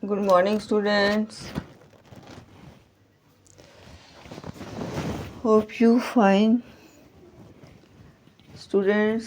Good morning, students. Hope you fine. Students,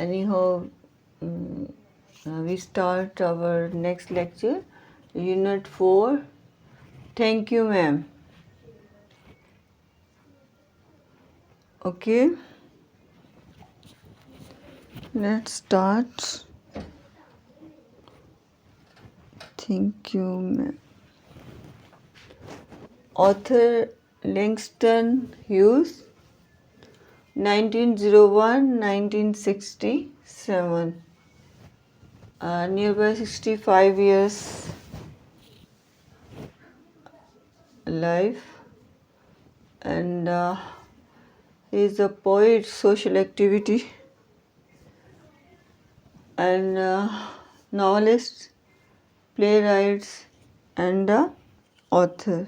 Anyhow, we start our next lecture, Unit 4. Thank you, ma'am. Okay, let's start. Thank you, ma'am. Author Langston Hughes, 1901-1967. Nearby 65 years life, and he is a poet, social activity, and novelist, playwright, and author.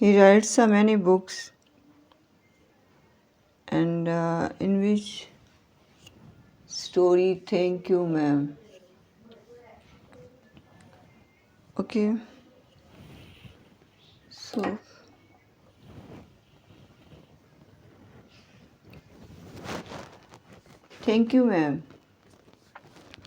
He writes so many books, and in which story Thank You, ma'am. Okay, so Thank You, ma'am.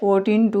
14 to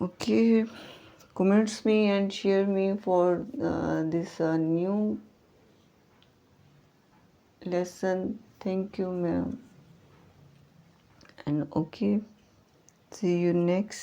Okay, comments me and share me for this new lesson. Thank you, ma'am. And okay, see you next.